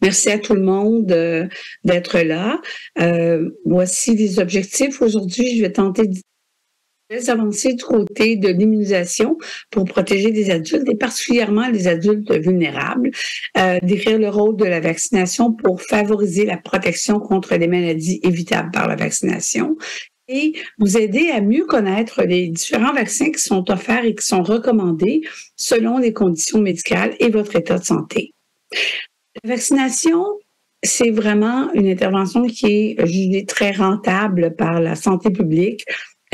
Merci à tout le monde d'être là. Voici les objectifs. Aujourd'hui, je vais tenter d'avancer du côté de l'immunisation pour protéger les adultes et particulièrement les adultes vulnérables, décrire le rôle de la vaccination pour favoriser la protection contre les maladies évitables par la vaccination et vous aider à mieux connaître les différents vaccins qui sont offerts et qui sont recommandés selon les conditions médicales et votre état de santé. La vaccination, c'est vraiment une intervention qui est jugée très rentable par la santé publique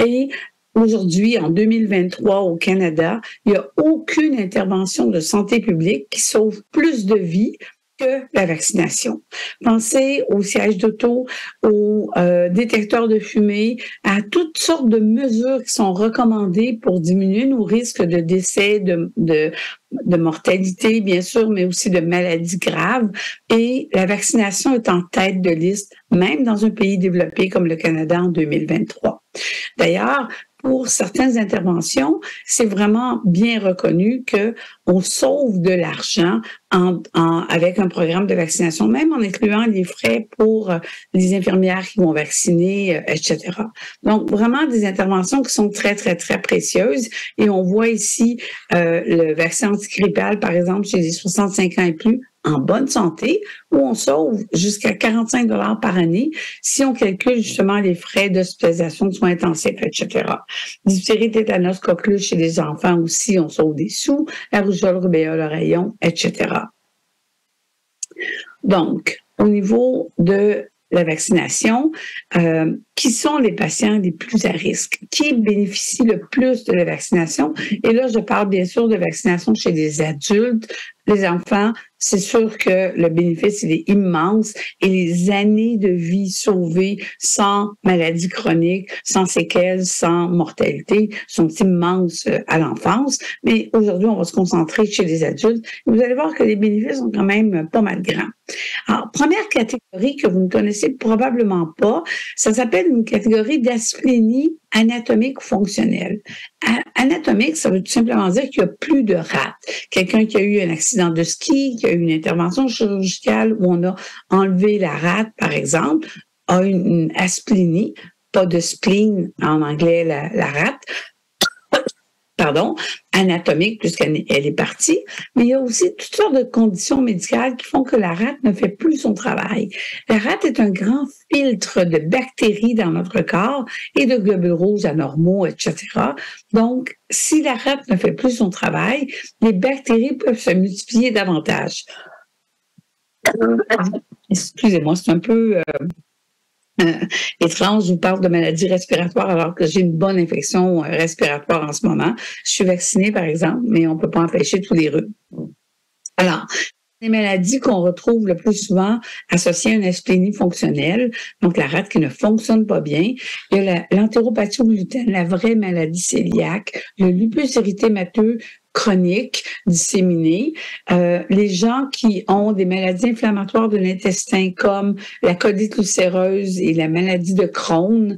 et aujourd'hui, en 2023, au Canada, il n'y a aucune intervention de santé publique qui sauve plus de vies que la vaccination. Pensez aux sièges d'auto, aux détecteurs de fumée, à toutes sortes de mesures qui sont recommandées pour diminuer nos risques de décès, de mortalité, bien sûr, mais aussi de maladies graves. Et la vaccination est en tête de liste, même dans un pays développé comme le Canada en 2023. D'ailleurs, pour certaines interventions, c'est vraiment bien reconnu que on sauve de l'argent avec un programme de vaccination, même en incluant les frais pour les infirmières qui vont vacciner, etc. Donc, vraiment des interventions qui sont très, très, très précieuses. Et on voit ici le vaccin antigrippal, par exemple, chez les 65 ans et plus, en bonne santé, où on sauve jusqu'à 45 $ par année si on calcule justement les frais d'hospitalisation, de soins intensifs, etc. Diphtérie, tétanos, coqueluche chez les enfants aussi, on sauve des sous, la rougeole, rubéole, oreillon, etc. Donc, au niveau de la vaccination, qui sont les patients les plus à risque? Qui bénéficient le plus de la vaccination? Et là, je parle bien sûr de vaccination chez les adultes. Les enfants, c'est sûr que le bénéfice, il est immense et les années de vie sauvées sans maladie chronique, sans séquelles, sans mortalité sont immenses à l'enfance. Mais aujourd'hui, on va se concentrer chez les adultes. Et vous allez voir que les bénéfices sont quand même pas mal grands. Alors, première catégorie que vous ne connaissez probablement pas, ça s'appelle une catégorie d'asplénie anatomique ou fonctionnelle. Anatomique, ça veut tout simplement dire qu'il n'y a plus de rate. Quelqu'un qui a eu un accident de ski, qui a eu une intervention chirurgicale où on a enlevé la rate, par exemple, a une asplénie, pas de spleen en anglais, la rate, pardon, anatomique puisqu'elle est partie, mais il y a aussi toutes sortes de conditions médicales qui font que la rate ne fait plus son travail. La rate est un grand filtre de bactéries dans notre corps et de globules rouges anormaux, etc. Donc, si la rate ne fait plus son travail, les bactéries peuvent se multiplier davantage. Excusez-moi, c'est un peu étrange, je vous parle de maladies respiratoires alors que j'ai une bonne infection respiratoire en ce moment. Je suis vaccinée, par exemple, mais on ne peut pas empêcher tous les rhumes. Alors, les maladies qu'on retrouve le plus souvent associées à une asplénie fonctionnelle, donc la rate qui ne fonctionne pas bien. Il y a l'entéropathie au gluten, la vraie maladie cœliaque, le lupus érythémateux chronique disséminée, les gens qui ont des maladies inflammatoires de l'intestin comme la colite ulcéreuse et la maladie de Crohn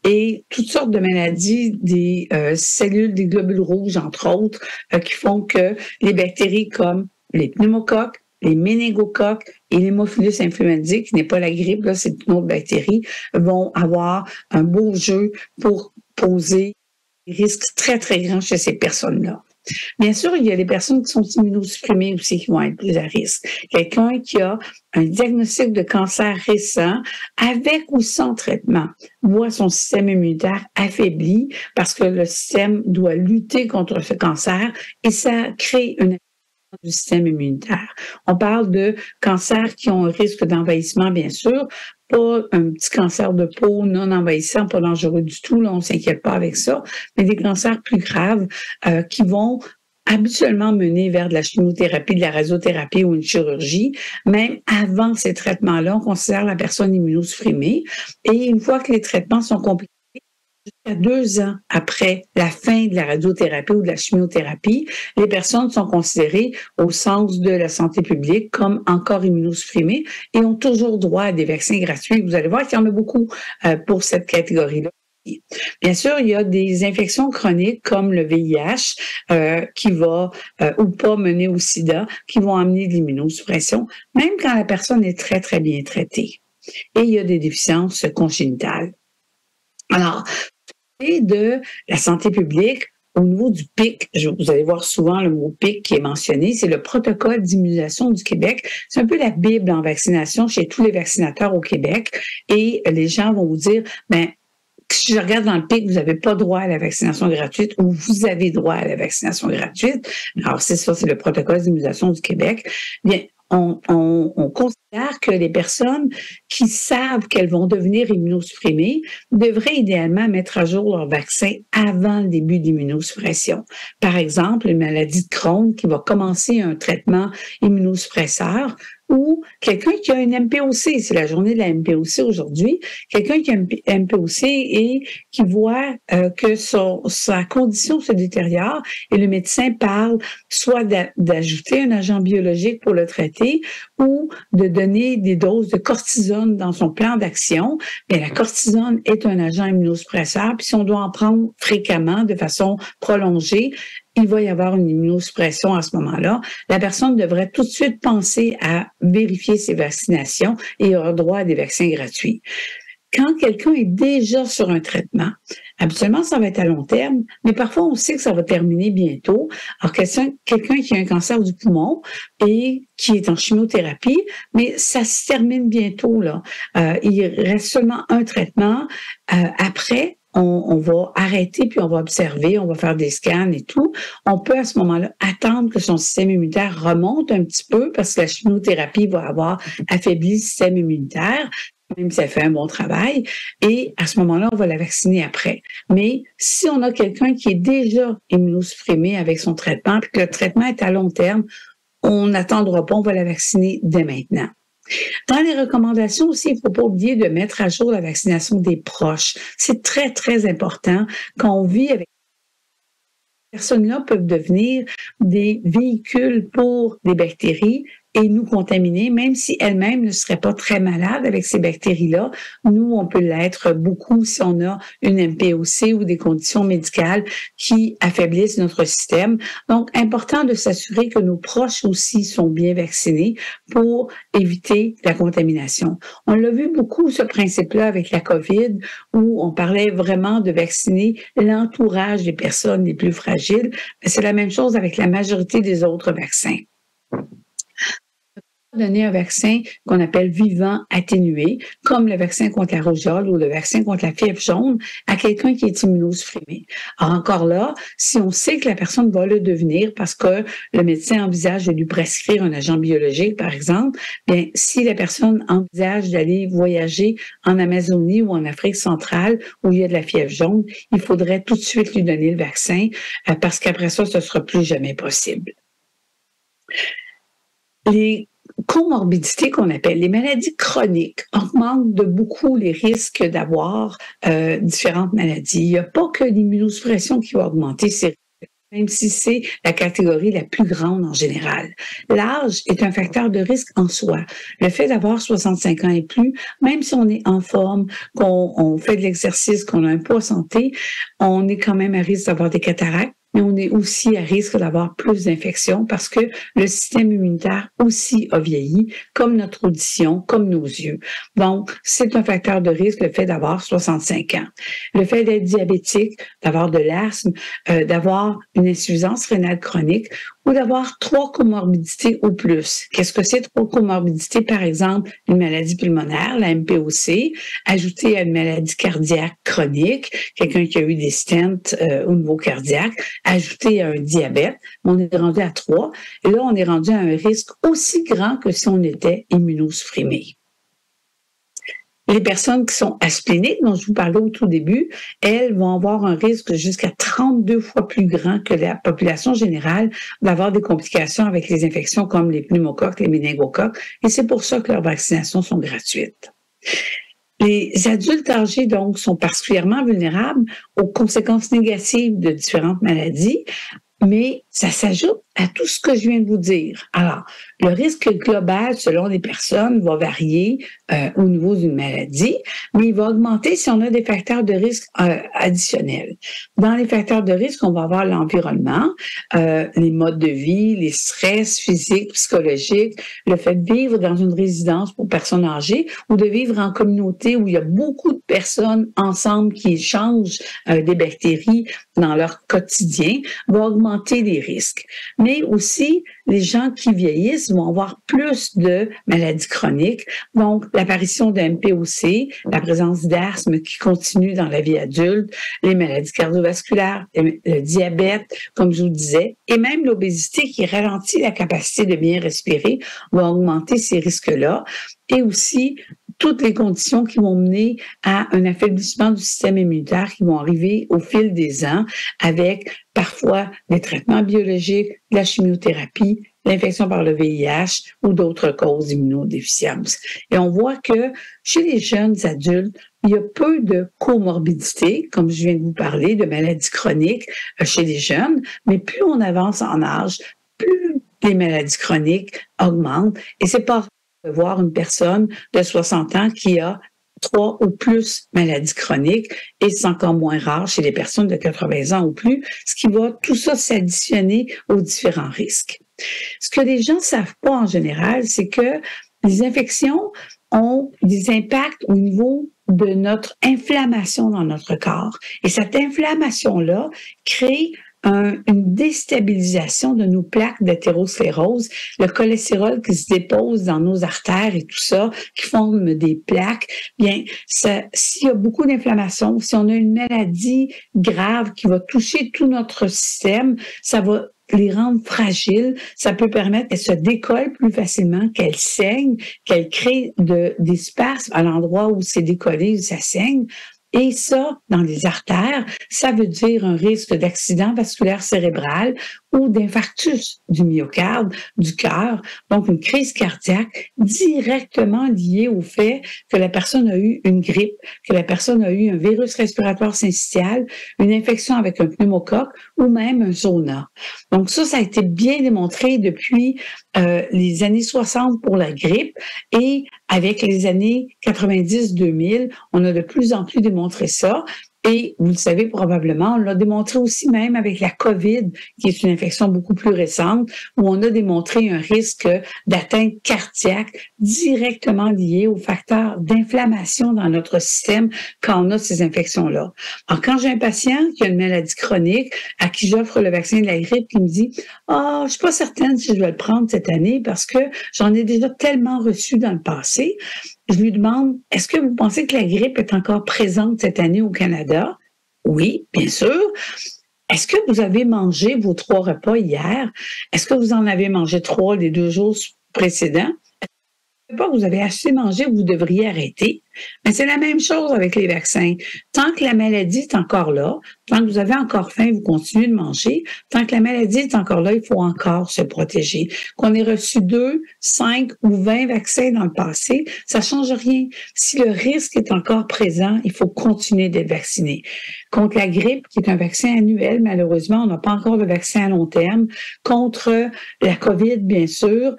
et toutes sortes de maladies des cellules des globules rouges, entre autres, qui font que les bactéries comme les pneumocoques, les méningocoques et l'hémophilus influenzae, qui n'est pas la grippe, là, c'est une autre bactérie, vont avoir un beau jeu pour poser des risques très, très grands chez ces personnes-là. Bien sûr, il y a des personnes qui sont immunosupprimées aussi qui vont être plus à risque. Quelqu'un qui a un diagnostic de cancer récent, avec ou sans traitement, voit son système immunitaire affaibli parce que le système doit lutter contre ce cancer et ça crée une du système immunitaire. On parle de cancers qui ont un risque d'envahissement, bien sûr, pas un petit cancer de peau non envahissant, pas dangereux du tout, là, on ne s'inquiète pas avec ça, mais des cancers plus graves qui vont habituellement mener vers de la chimiothérapie, de la radiothérapie ou une chirurgie. Même avant ces traitements-là, on considère la personne immunosupprimée et une fois que les traitements sont complétés, jusqu'à 2 ans après la fin de la radiothérapie ou de la chimiothérapie, les personnes sont considérées au sens de la santé publique comme encore immunosupprimées et ont toujours droit à des vaccins gratuits. Vous allez voir qu'il y en a beaucoup pour cette catégorie-là. Bien sûr, il y a des infections chroniques comme le VIH qui va ou pas mener au sida, qui vont amener de l'immunosuppression, même quand la personne est très, très bien traitée. Et il y a des déficiences congénitales. Alors, de la santé publique, au niveau du PIC, vous allez voir souvent le mot PIC qui est mentionné, c'est le protocole d'immunisation du Québec. C'est un peu la Bible en vaccination chez tous les vaccinateurs au Québec. Et les gens vont vous dire, ben, si je regarde dans le PIC, vous n'avez pas droit à la vaccination gratuite ou vous avez droit à la vaccination gratuite. Alors, c'est ça, c'est le protocole d'immunisation du Québec. Bien, on considère que les personnes qui savent qu'elles vont devenir immunosupprimées devraient idéalement mettre à jour leur vaccin avant le début d'immunosuppression. Par exemple, une maladie de Crohn qui va commencer un traitement immunosuppresseur ou quelqu'un qui a une MPOC, c'est la journée de la MPOC aujourd'hui, quelqu'un qui a une MPOC et qui voit que sa condition se détériore et le médecin parle soit d'ajouter un agent biologique pour le traiter ou de donner des doses de cortisone dans son plan d'action. Mais la cortisone est un agent immunosuppresseur, puis si on doit en prendre fréquemment de façon prolongée, il va y avoir une immunosuppression à ce moment-là. La personne devrait tout de suite penser à vérifier ses vaccinations et aura droit à des vaccins gratuits. Quand quelqu'un est déjà sur un traitement, habituellement, ça va être à long terme, mais parfois, on sait que ça va terminer bientôt. Alors, quelqu'un qui a un cancer du poumon et qui est en chimiothérapie, mais ça se termine bientôt, là. Il reste seulement un traitement. Après, on va arrêter puis on va observer, on va faire des scans et tout. On peut à ce moment-là attendre que son système immunitaire remonte un petit peu parce que la chimiothérapie va avoir affaibli le système immunitaire, même si elle fait un bon travail. Et à ce moment-là, on va la vacciner après. Mais si on a quelqu'un qui est déjà immunosupprimé avec son traitement puis que le traitement est à long terme, on n'attendra pas, on va la vacciner dès maintenant. Dans les recommandations aussi, il ne faut pas oublier de mettre à jour la vaccination des proches. C'est très, très important quand on vit avec ces personnes-là peuvent devenir des véhicules pour des bactéries et nous contaminer, même si elles-mêmes ne seraient pas très malades avec ces bactéries-là. Nous, on peut l'être beaucoup si on a une MPOC ou des conditions médicales qui affaiblissent notre système. Donc, important de s'assurer que nos proches aussi sont bien vaccinés pour éviter la contamination. On l'a vu beaucoup, ce principe-là, avec la COVID, où on parlait vraiment de vacciner l'entourage des personnes les plus fragiles. Mais c'est la même chose avec la majorité des autres vaccins. Donner un vaccin qu'on appelle vivant atténué, comme le vaccin contre la rougeole ou le vaccin contre la fièvre jaune, à quelqu'un qui est immunosupprimé. Alors encore là, si on sait que la personne va le devenir parce que le médecin envisage de lui prescrire un agent biologique, par exemple, bien, si la personne envisage d'aller voyager en Amazonie ou en Afrique centrale où il y a de la fièvre jaune, il faudrait tout de suite lui donner le vaccin parce qu'après ça, ce sera plus jamais possible. Les comorbidités qu'on appelle les maladies chroniques augmentent de beaucoup les risques d'avoir différentes maladies. Il n'y a pas que l'immunosuppression qui va augmenter ces risques, même si c'est la catégorie la plus grande en général. L'âge est un facteur de risque en soi. Le fait d'avoir 65 ans et plus, même si on est en forme, qu'on fait de l'exercice, qu'on a un poids santé, on est quand même à risque d'avoir des cataractes. Mais on est aussi à risque d'avoir plus d'infections parce que le système immunitaire aussi a vieilli, comme notre audition, comme nos yeux. Donc, c'est un facteur de risque, le fait d'avoir 65 ans. Le fait d'être diabétique, d'avoir de l'asthme, d'avoir une insuffisance rénale chronique ou d'avoir 3 comorbidités ou plus. Qu'est-ce que c'est 3 comorbidités? Par exemple, une maladie pulmonaire, la MPOC, ajoutée à une maladie cardiaque chronique, quelqu'un qui a eu des stents au niveau cardiaque, ajouté à un diabète, on est rendu à 3. Et là, on est rendu à un risque aussi grand que si on était immunosupprimé. Les personnes qui sont aspléniques, dont je vous parlais au tout début, elles vont avoir un risque jusqu'à 32 fois plus grand que la population générale d'avoir des complications avec les infections comme les pneumocoques, les méningocoques, et c'est pour ça que leurs vaccinations sont gratuites. Les adultes âgés, donc, sont particulièrement vulnérables aux conséquences négatives de différentes maladies. mais ça s'ajoute à tout ce que je viens de vous dire. Alors, le risque global, selon les personnes, va varier au niveau d'une maladie, mais il va augmenter si on a des facteurs de risque additionnels. Dans les facteurs de risque, on va avoir l'environnement, les modes de vie, les stress physiques, psychologiques, le fait de vivre dans une résidence pour personnes âgées ou de vivre en communauté où il y a beaucoup de personnes ensemble qui échangent des bactéries dans leur quotidien, va augmenter les risques. Mais aussi, les gens qui vieillissent vont avoir plus de maladies chroniques, donc l'apparition d'un MPOC, la présence d'asthme qui continue dans la vie adulte, les maladies cardiovasculaires, le diabète, comme je vous disais, et même l'obésité qui ralentit la capacité de bien respirer va augmenter ces risques-là, et aussi toutes les conditions qui vont mener à un affaiblissement du système immunitaire qui vont arriver au fil des ans avec parfois des traitements biologiques, la chimiothérapie, l'infection par le VIH ou d'autres causes d'immunodéficience. Et on voit que chez les jeunes adultes, il y a peu de comorbidités, comme je viens de vous parler, de maladies chroniques chez les jeunes, mais plus on avance en âge, plus les maladies chroniques augmentent. Et c'est pas de voir une personne de 60 ans qui a 3 ou plus maladies chroniques et c'est encore moins rare chez les personnes de 80 ans ou plus, ce qui va tout ça s'additionner aux différents risques. Ce que les gens ne savent pas en général, c'est que les infections ont des impacts au niveau de notre inflammation dans notre corps. Et cette inflammation-là crée une déstabilisation de nos plaques d'athérosclérose, le cholestérol qui se dépose dans nos artères et tout ça, qui forment des plaques. Bien, s'il y a beaucoup d'inflammation, si on a une maladie grave qui va toucher tout notre système, ça va les rendre fragiles, ça peut permettre qu'elles se décollent plus facilement, qu'elles saignent, qu'elles créent des spasmes à l'endroit où c'est décollé, où ça saigne. Et ça, dans les artères, ça veut dire un risque d'accident vasculaire cérébral ou d'infarctus du myocarde, du cœur, donc une crise cardiaque directement liée au fait que la personne a eu une grippe, que la personne a eu un virus respiratoire syncytial, une infection avec un pneumocoque ou même un zona. Donc ça a été bien démontré depuis les années 60 pour la grippe et avec les années 90-2000, on a de plus en plus démontré ça. Et vous le savez probablement, on l'a démontré aussi même avec la COVID, qui est une infection beaucoup plus récente, où on a démontré un risque d'atteinte cardiaque directement lié aux facteurs d'inflammation dans notre système quand on a ces infections-là. Alors, quand j'ai un patient qui a une maladie chronique, à qui j'offre le vaccin de la grippe, qui me dit « Ah, je suis pas certaine si je dois le prendre cette année parce que j'en ai déjà tellement reçu dans le passé. » Je lui demande, est-ce que vous pensez que la grippe est encore présente cette année au Canada? Oui, bien sûr. Est-ce que vous avez mangé vos 3 repas hier? Est-ce que vous en avez mangé 3 les 2 jours précédents? Pas que vous avez assez mangé, vous devriez arrêter. Mais c'est la même chose avec les vaccins. Tant que la maladie est encore là, tant que vous avez encore faim, vous continuez de manger. Tant que la maladie est encore là, il faut encore se protéger. Qu'on ait reçu 2, 5 ou 20 vaccins dans le passé, ça change rien. Si le risque est encore présent, il faut continuer d'être vacciné. Contre la grippe, qui est un vaccin annuel, malheureusement, on n'a pas encore de vaccin à long terme. Contre la COVID, bien sûr.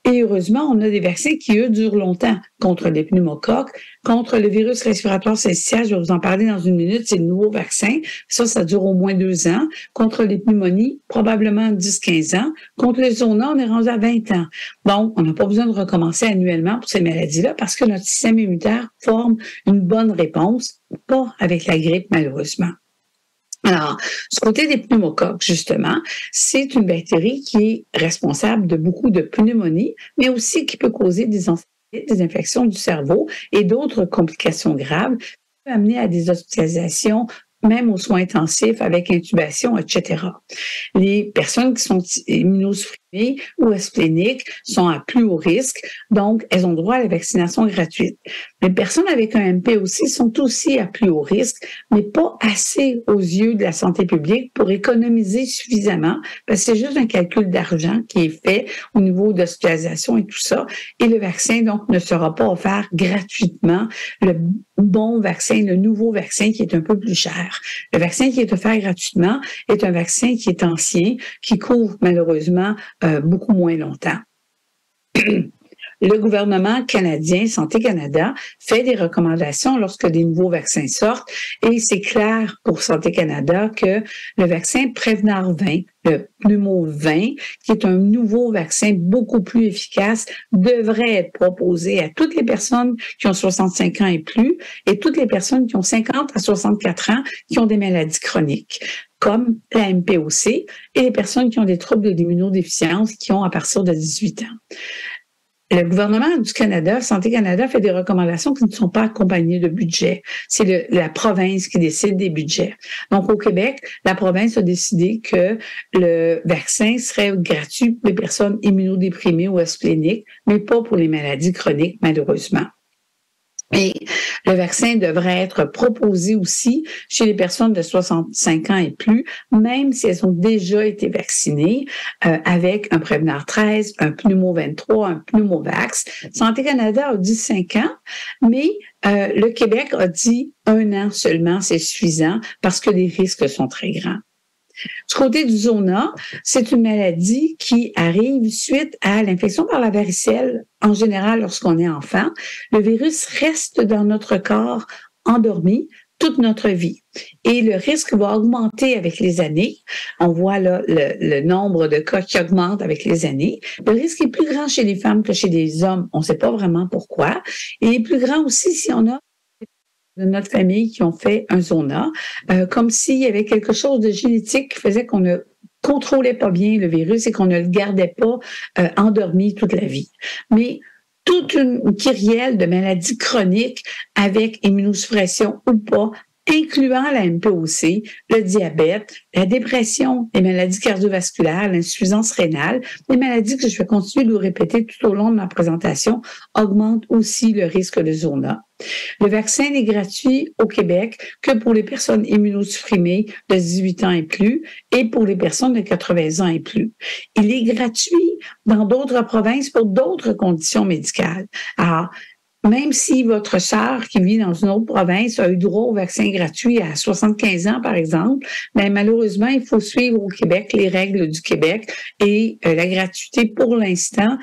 Et heureusement, on a des vaccins qui, eux, durent longtemps contre les pneumocoques, contre le virus respiratoire syncytial, je vais vous en parler dans une minute, c'est le nouveau vaccin. Ça dure au moins 2 ans. Contre les pneumonies, probablement 10-15 ans. Contre les zona, on est rendu à 20 ans. Donc, on n'a pas besoin de recommencer annuellement pour ces maladies-là parce que notre système immunitaire forme une bonne réponse, pas avec la grippe, malheureusement. Alors, du côté des pneumocoques, justement, c'est une bactérie qui est responsable de beaucoup de pneumonies, mais aussi qui peut causer des infections du cerveau et d'autres complications graves, qui peuvent amener à des hospitalisations, même aux soins intensifs avec intubation, etc. Les personnes qui sont immunosuppresses ou spléniques sont à plus haut risque, donc elles ont droit à la vaccination gratuite. Les personnes avec un MPOC sont aussi à plus haut risque, mais pas assez aux yeux de la santé publique pour économiser suffisamment, parce que c'est juste un calcul d'argent qui est fait au niveau d'hospitalisation et tout ça, et le vaccin, donc, ne sera pas offert gratuitement. Le bon vaccin, le nouveau vaccin qui est un peu plus cher. Le vaccin qui est offert gratuitement est un vaccin qui est ancien, qui couvre malheureusement beaucoup moins longtemps. Le gouvernement canadien, Santé Canada, fait des recommandations lorsque des nouveaux vaccins sortent et c'est clair pour Santé Canada que le vaccin Prevnar 20, le Pneumo 20, qui est un nouveau vaccin beaucoup plus efficace, devrait être proposé à toutes les personnes qui ont 65 ans et plus et toutes les personnes qui ont 50 à 64 ans qui ont des maladies chroniques, comme la MPOC et les personnes qui ont des troubles de l'immunodéficience qui ont à partir de 18 ans. Le gouvernement du Canada, Santé Canada, fait des recommandations qui ne sont pas accompagnées de budget. C'est la province qui décide des budgets. Donc, au Québec, la province a décidé que le vaccin serait gratuit pour les personnes immunodéprimées ou spléniques, mais pas pour les maladies chroniques, malheureusement. Et le vaccin devrait être proposé aussi chez les personnes de 65 ans et plus, même si elles ont déjà été vaccinées avec un Prevnar 13, un Pneumo 23, un Pneumovax. Santé Canada a dit 5 ans, mais le Québec a dit 1 an seulement, c'est suffisant parce que les risques sont très grands. Du côté du zona, c'est une maladie qui arrive suite à l'infection par la varicelle. En général, lorsqu'on est enfant, le virus reste dans notre corps endormi toute notre vie. Et le risque va augmenter avec les années. On voit là le nombre de cas qui augmente avec les années. Le risque est plus grand chez les femmes que chez les hommes. On ne sait pas vraiment pourquoi. Et il est plus grand aussi si on a de notre famille qui ont fait un zona, comme s'il y avait quelque chose de génétique qui faisait qu'on ne contrôlait pas bien le virus et qu'on ne le gardait pas endormi toute la vie. Mais toute une kyrielle de maladies chroniques avec immunosuppression ou pas, incluant la MPOC, le diabète, la dépression, les maladies cardiovasculaires, l'insuffisance rénale, les maladies que je vais continuer de vous répéter tout au long de ma présentation, augmentent aussi le risque de zona. Le vaccin n'est gratuit au Québec que pour les personnes immunosupprimées de 18 ans et plus et pour les personnes de 80 ans et plus. Il est gratuit dans d'autres provinces pour d'autres conditions médicales. Alors, même si votre sœur qui vit dans une autre province a eu droit au vaccin gratuit à 75 ans, par exemple, bien, malheureusement, il faut suivre au Québec les règles du Québec et la gratuité, pour l'instant,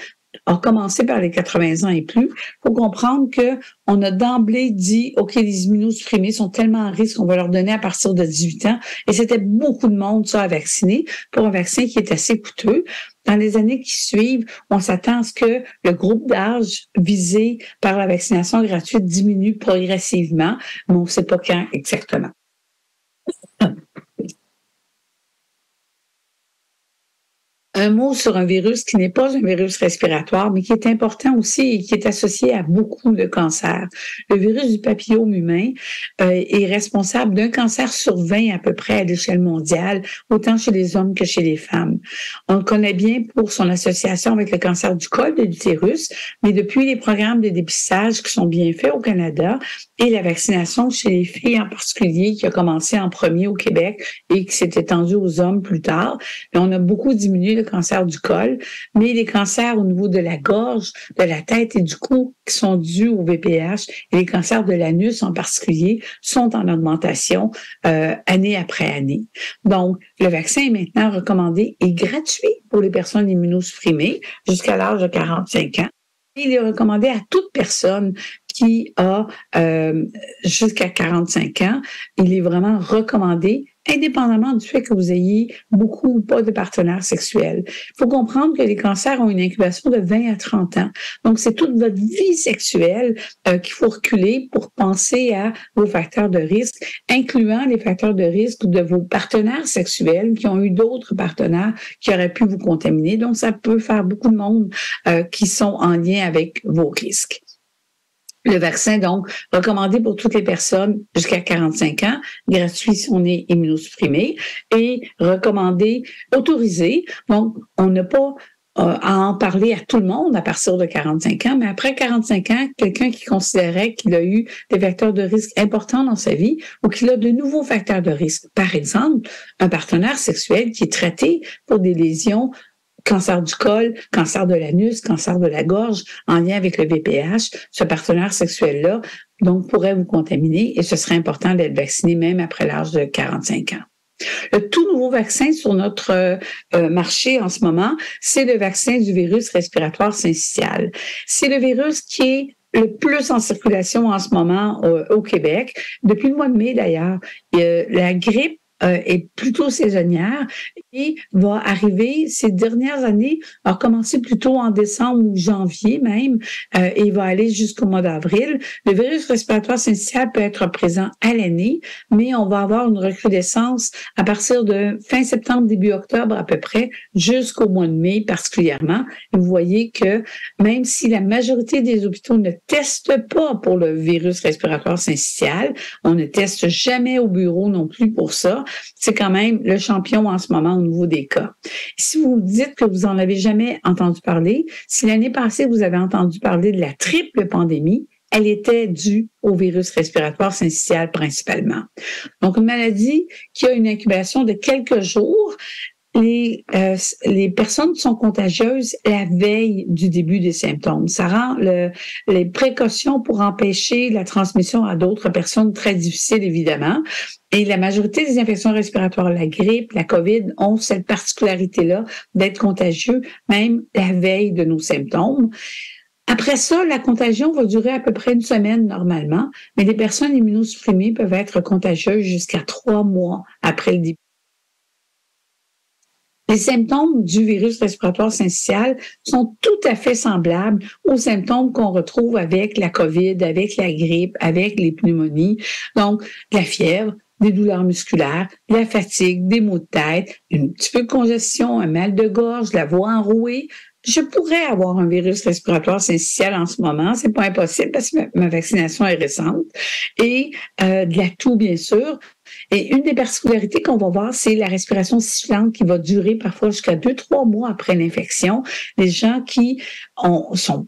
a commencé par les 80 ans et plus. Il faut comprendre qu'on a d'emblée dit, OK, les immunosupprimés sont tellement à risque qu'on va leur donner à partir de 18 ans. Et c'était beaucoup de monde, ça, à vacciner pour un vaccin qui est assez coûteux. Dans les années qui suivent, on s'attend à ce que le groupe d'âge visé par la vaccination gratuite diminue progressivement, mais on ne sait pas quand exactement. Un mot sur un virus qui n'est pas un virus respiratoire, mais qui est important aussi et qui est associé à beaucoup de cancers. Le virus du papillome humain est responsable d'un cancer sur 20 à peu près à l'échelle mondiale, autant chez les hommes que chez les femmes. On le connaît bien pour son association avec le cancer du col de l'utérus, mais depuis les programmes de dépistage qui sont bien faits au Canada et la vaccination chez les filles en particulier qui a commencé en premier au Québec et qui s'est étendue aux hommes plus tard, on a beaucoup diminué le cancer du col, mais les cancers au niveau de la gorge, de la tête et du cou qui sont dus au VPH et les cancers de l'anus en particulier sont en augmentation année après année. Donc, le vaccin est maintenant recommandé et gratuit pour les personnes immunosupprimées jusqu'à l'âge de 45 ans. Il est recommandé à toute personne qui a jusqu'à 45 ans. Il est vraiment recommandé indépendamment du fait que vous ayez beaucoup ou pas de partenaires sexuels. Il faut comprendre que les cancers ont une incubation de 20 à 30 ans. Donc, c'est toute votre vie sexuelle qu'il faut reculer pour penser à vos facteurs de risque, incluant les facteurs de risque de vos partenaires sexuels qui ont eu d'autres partenaires qui auraient pu vous contaminer. Donc, ça peut faire beaucoup de monde qui sont en lien avec vos risques. Le vaccin, donc, recommandé pour toutes les personnes jusqu'à 45 ans, gratuit si on est immunosupprimé, et recommandé, autorisé. Donc, on n'a pas à en parler à tout le monde à partir de 45 ans, mais après 45 ans, quelqu'un qui considérait qu'il a eu des facteurs de risque importants dans sa vie ou qu'il a de nouveaux facteurs de risque. Par exemple, un partenaire sexuel qui est traité pour des lésions, cancer du col, cancer de l'anus, cancer de la gorge, en lien avec le VPH, ce partenaire sexuel-là, donc, pourrait vous contaminer et ce serait important d'être vacciné même après l'âge de 45 ans. Le tout nouveau vaccin sur notre marché en ce moment, c'est le vaccin du virus respiratoire syncytial. C'est le virus qui est le plus en circulation en ce moment au Québec. Depuis le mois de mai, d'ailleurs, la grippe est plutôt saisonnière et va arriver ces dernières années, a commencé plutôt en décembre ou janvier même, et va aller jusqu'au mois d'avril. Le virus respiratoire syncytial peut être présent à l'année, mais on va avoir une recrudescence à partir de fin septembre, début octobre à peu près, jusqu'au mois de mai particulièrement. Et vous voyez que même si la majorité des hôpitaux ne testent pas pour le virus respiratoire syncytial, on ne teste jamais au bureau non plus pour ça, c'est quand même le champion en ce moment au niveau des cas. Si vous dites que vous n'en avez jamais entendu parler, si l'année passée vous avez entendu parler de la triple pandémie, elle était due au virus respiratoire syncytial principalement. Donc, une maladie qui a une incubation de quelques jours. Les personnes sont contagieuses la veille du début des symptômes. Ça rend les précautions pour empêcher la transmission à d'autres personnes très difficiles, évidemment. Et la majorité des infections respiratoires, la grippe, la COVID, ont cette particularité-là d'être contagieux même la veille de nos symptômes. Après ça, la contagion va durer à peu près une semaine normalement, mais les personnes immunosupprimées peuvent être contagieuses jusqu'à 3 mois après le début. Les symptômes du virus respiratoire syncytial sont tout à fait semblables aux symptômes qu'on retrouve avec la COVID, avec la grippe, avec les pneumonies. Donc, la fièvre, des douleurs musculaires, la fatigue, des maux de tête, un petit peu de congestion, un mal de gorge, la voix enrouée. Je pourrais avoir un virus respiratoire syncytial en ce moment, c'est pas impossible parce que ma vaccination est récente. Et de la toux, bien sûr. Et une des particularités qu'on va voir, c'est la respiration sifflante qui va durer parfois jusqu'à 2-3 mois après l'infection. Les gens qui sont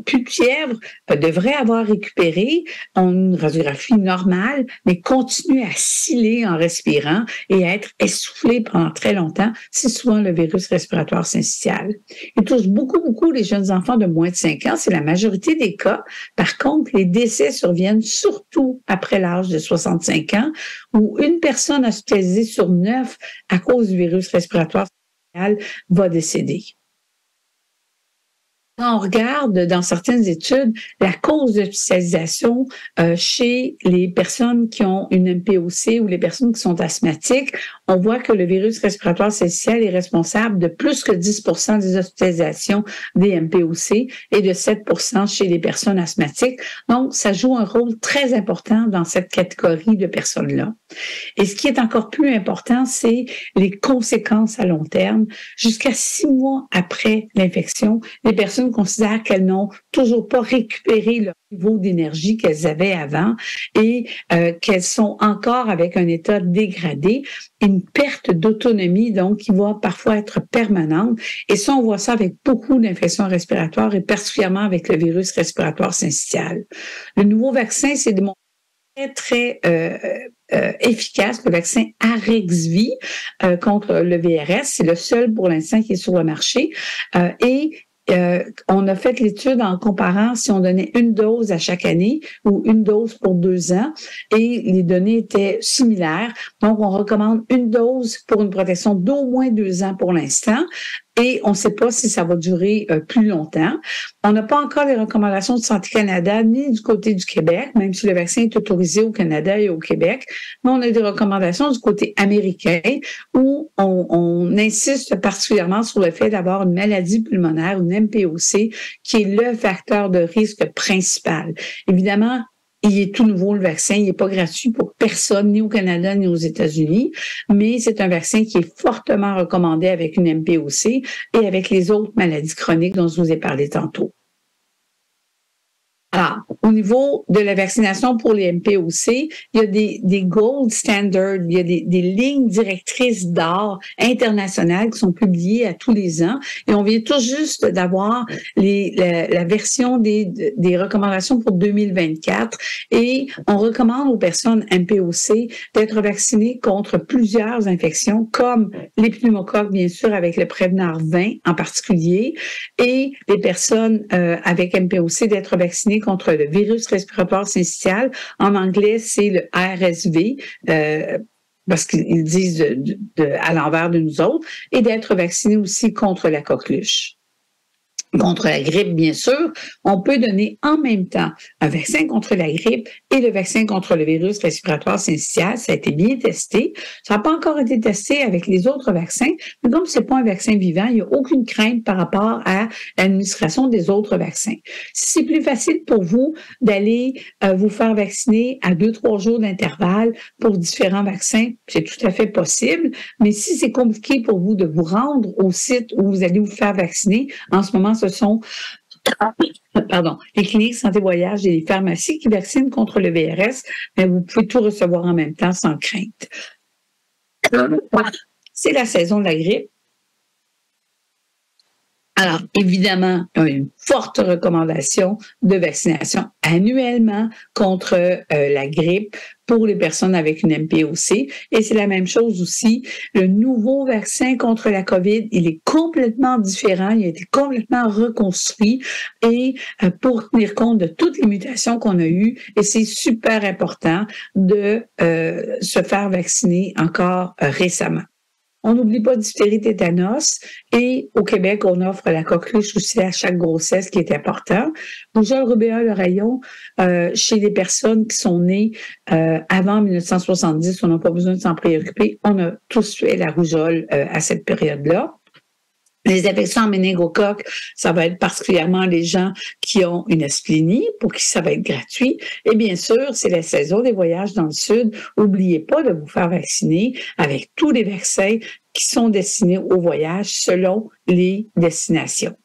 plus de fièvre devraient avoir récupéré, ont une radiographie normale, mais continuent à sciller en respirant et à être essoufflés pendant très longtemps. C'est souvent le virus respiratoire syncytial. Il touche beaucoup les jeunes enfants de moins de 5 ans. C'est la majorité des cas. Par contre, les décès surviennent surtout après l'âge de 65 ans, où une personne hospitalisée sur 9 à cause du virus respiratoire syncytial va décéder. Quand on regarde dans certaines études la cause d'hospitalisation chez les personnes qui ont une MPOC ou les personnes qui sont asthmatiques, on voit que le virus respiratoire syncytial est responsable de plus que 10% des hospitalisations des MPOC et de 7% chez les personnes asthmatiques. Donc, ça joue un rôle très important dans cette catégorie de personnes-là. Et ce qui est encore plus important, c'est les conséquences à long terme. Jusqu'à 6 mois après l'infection, les personnes considèrent qu'elles n'ont toujours pas récupéré leur niveau d'énergie qu'elles avaient avant et qu'elles sont encore avec un état dégradé, une perte d'autonomie donc qui va parfois être permanente. Et ça, on voit ça avec beaucoup d'infections respiratoires et particulièrement avec le virus respiratoire syncytial. Le nouveau vaccin, c'est démontré très efficace, le vaccin Arexvy contre le VRS. C'est le seul pour l'instant qui est sur le marché. On a fait l'étude en comparant si on donnait une dose à chaque année ou une dose pour 2 ans et les données étaient similaires. Donc, on recommande une dose pour une protection d'au moins 2 ans pour l'instant. Et on ne sait pas si ça va durer plus longtemps. On n'a pas encore les recommandations de Santé Canada ni du côté du Québec, même si le vaccin est autorisé au Canada et au Québec. Mais on a des recommandations du côté américain où on insiste particulièrement sur le fait d'avoir une maladie pulmonaire, une MPOC, qui est le facteur de risque principal. Évidemment, il est tout nouveau, le vaccin. Il n'est pas gratuit pour personne, ni au Canada, ni aux États-Unis. Mais c'est un vaccin qui est fortement recommandé avec une MPOC et avec les autres maladies chroniques dont je vous ai parlé tantôt. Alors, au niveau de la vaccination pour les MPOC, il y a des gold standards, il y a des lignes directrices d'or internationales qui sont publiées à tous les ans. Et on vient tout juste d'avoir la version des recommandations pour 2024. Et on recommande aux personnes MPOC d'être vaccinées contre plusieurs infections, comme les pneumocoques, bien sûr, avec le Prevnar 20 en particulier, et les personnes avec MPOC d'être vaccinées contre le virus respiratoire syncytial. En anglais, c'est le RSV, parce qu'ils disent à l'envers de nous autres, et d'être vaccinés aussi contre la coqueluche. Contre la grippe, bien sûr, on peut donner en même temps un vaccin contre la grippe et le vaccin contre le virus respiratoire syncytial. Ça a été bien testé. Ça n'a pas encore été testé avec les autres vaccins, mais comme c'est pas un vaccin vivant, il n'y a aucune crainte par rapport à l'administration des autres vaccins. Si c'est plus facile pour vous d'aller vous faire vacciner à 2-3 jours d'intervalle pour différents vaccins, c'est tout à fait possible. Mais si c'est compliqué pour vous de vous rendre au site où vous allez vous faire vacciner, en ce moment, ce sont les cliniques santé voyage et les pharmacies qui vaccinent contre le VRS, mais vous pouvez tout recevoir en même temps sans crainte. C'est la saison de la grippe. Alors, évidemment, une forte recommandation de vaccination annuellement contre la grippe pour les personnes avec une MPOC. Et c'est la même chose aussi. Le nouveau vaccin contre la COVID, il est complètement différent. Il a été complètement reconstruit et pour tenir compte de toutes les mutations qu'on a eues. Et c'est super important de se faire vacciner encore récemment. On n'oublie pas diphtérie, tétanos. Et au Québec, on offre la coqueluche aussi à chaque grossesse, qui est important. Rougeole, rubéole, oreillon, chez les personnes qui sont nées avant 1970, on n'a pas besoin de s'en préoccuper. On a tous fait la rougeole à cette période-là. Les affections en méningocoque, ça va être particulièrement les gens qui ont une asplénie, pour qui ça va être gratuit. Et bien sûr, c'est la saison des voyages dans le Sud. N'oubliez pas de vous faire vacciner avec tous les vaccins qui sont destinés au voyage selon les destinations.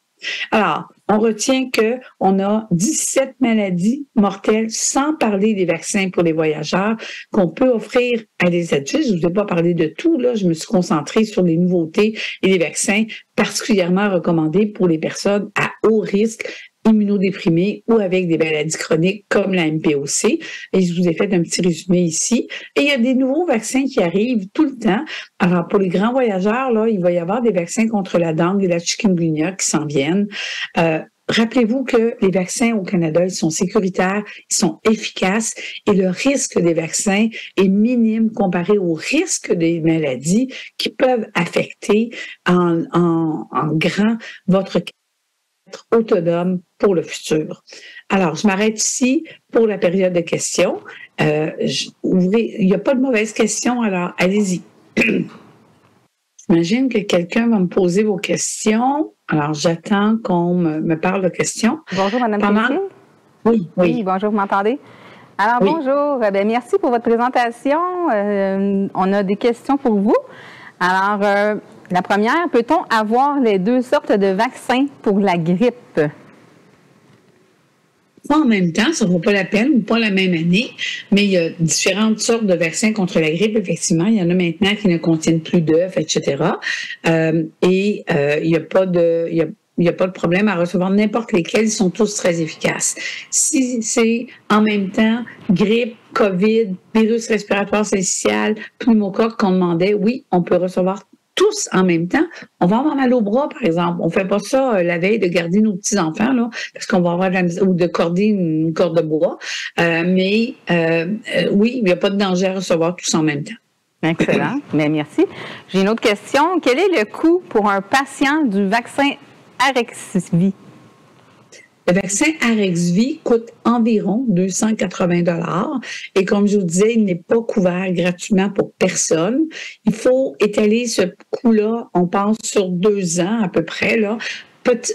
Alors, on retient qu'on a 17 maladies mortelles, sans parler des vaccins pour les voyageurs, qu'on peut offrir à des adultes. Je ne vous ai pas parlé de tout, là. Je me suis concentrée sur les nouveautés et les vaccins particulièrement recommandés pour les personnes à haut risque, immunodéprimés ou avec des maladies chroniques comme la MPOC. Et je vous ai fait un petit résumé ici. Et il y a des nouveaux vaccins qui arrivent tout le temps. Alors, pour les grands voyageurs, là, il va y avoir des vaccins contre la dengue et la chikungunya qui s'en viennent. Rappelez-vous que les vaccins au Canada, ils sont sécuritaires, ils sont efficaces et le risque des vaccins est minime comparé au risque des maladies qui peuvent affecter en grand votre être autonome pour le futur. Alors, je m'arrête ici pour la période de questions. Il n'y a pas de mauvaises questions, alors allez-y. J'imagine que quelqu'un va me poser vos questions. Alors, j'attends qu'on me parle de questions. Bonjour, Mme Christine. Oui, bonjour, vous m'entendez? Alors, oui. Bonjour. Merci pour votre présentation. On a des questions pour vous. Alors, la première, peut-on avoir les deux sortes de vaccins pour la grippe? Pas en même temps, ça ne vaut pas la peine ou pas la même année, mais il y a différentes sortes de vaccins contre la grippe, effectivement. Il y en a maintenant qui ne contiennent plus d'œufs, etc. Il n'y a pas de problème à recevoir n'importe lesquels, ils sont tous très efficaces. Si c'est en même temps grippe, COVID, virus respiratoire syncytial, pneumocoque qu'on demandait, oui, on peut recevoir tous en même temps. On va avoir mal au bras, par exemple. On ne fait pas ça la veille de garder nos petits-enfants, là, parce qu'on va avoir ou de corder une corde de bois. Oui, il n'y a pas de danger à recevoir tous en même temps. Excellent. Mais merci. J'ai une autre question. Quel est le coût pour un patient du vaccin Arexvy? Le vaccin Arexvy coûte environ 280 $. Et comme je vous disais, il n'est pas couvert gratuitement pour personne. Il faut étaler ce coût-là, on pense, sur 2 ans à peu près, là,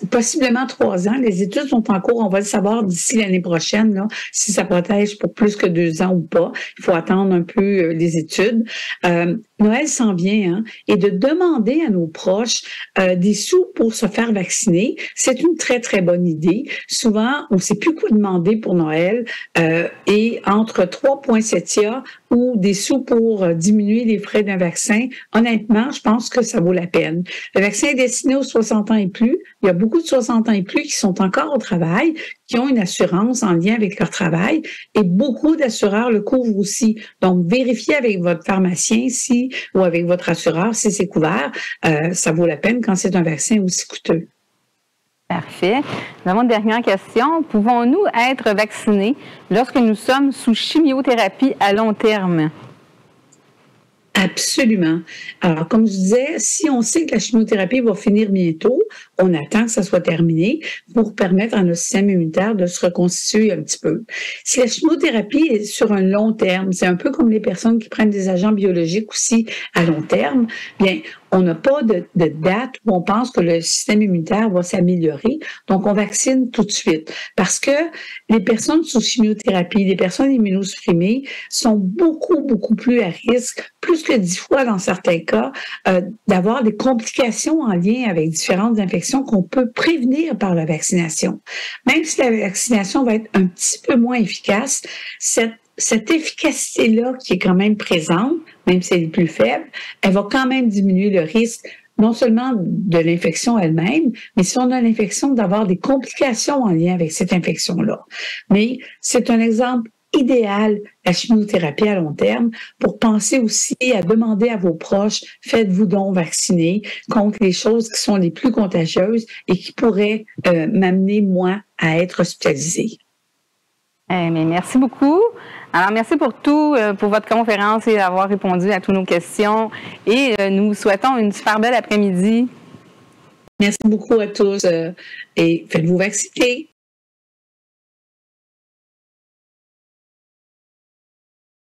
possiblement 3 ans. Les études sont en cours. On va le savoir d'ici l'année prochaine, là, si ça protège pour plus que 2 ans ou pas. Il faut attendre un peu les études. Noël s'en vient, hein, et de demander à nos proches des sous pour se faire vacciner, c'est une très, très bonne idée. Souvent, on ne sait plus quoi demander pour Noël et entre 3 poinsettias ou des sous pour diminuer les frais d'un vaccin, honnêtement, je pense que ça vaut la peine. Le vaccin est destiné aux 60 ans et plus. Il y a beaucoup de 60 ans et plus qui sont encore au travail, qui ont une assurance en lien avec leur travail, et beaucoup d'assureurs le couvrent aussi. Donc, vérifiez avec votre pharmacien ou avec votre assureur si c'est couvert. Ça vaut la peine quand c'est un vaccin aussi coûteux. Parfait. Nous avons une dernière question. Pouvons-nous être vaccinés lorsque nous sommes sous chimiothérapie à long terme? Absolument. Alors, comme je disais, si on sait que la chimiothérapie va finir bientôt, on attend que ça soit terminé pour permettre à notre système immunitaire de se reconstituer un petit peu. Si la chimiothérapie est sur un long terme, c'est un peu comme les personnes qui prennent des agents biologiques aussi à long terme, bien, on n'a pas de date où on pense que le système immunitaire va s'améliorer, donc on vaccine tout de suite. Parce que les personnes sous chimiothérapie, les personnes immunosupprimées sont beaucoup, beaucoup plus à risque, plus que 10 fois dans certains cas, d'avoir des complications en lien avec différentes infections qu'on peut prévenir par la vaccination. Même si la vaccination va être un petit peu moins efficace, cette efficacité-là qui est quand même présente, même si elle est plus faible, elle va quand même diminuer le risque non seulement de l'infection elle-même, mais si on a l'infection, d'avoir des complications en lien avec cette infection-là. Mais c'est un exemple idéal, la chimiothérapie à long terme, pour penser aussi à demander à vos proches, faites-vous donc vacciner contre les choses qui sont les plus contagieuses et qui pourraient m'amener, moi, à être hospitalisée. Mais merci beaucoup. Alors, merci pour tout, pour votre conférence et d'avoir répondu à toutes nos questions. Et nous vous souhaitons une super belle après-midi. Merci beaucoup à tous et faites-vous vacciner.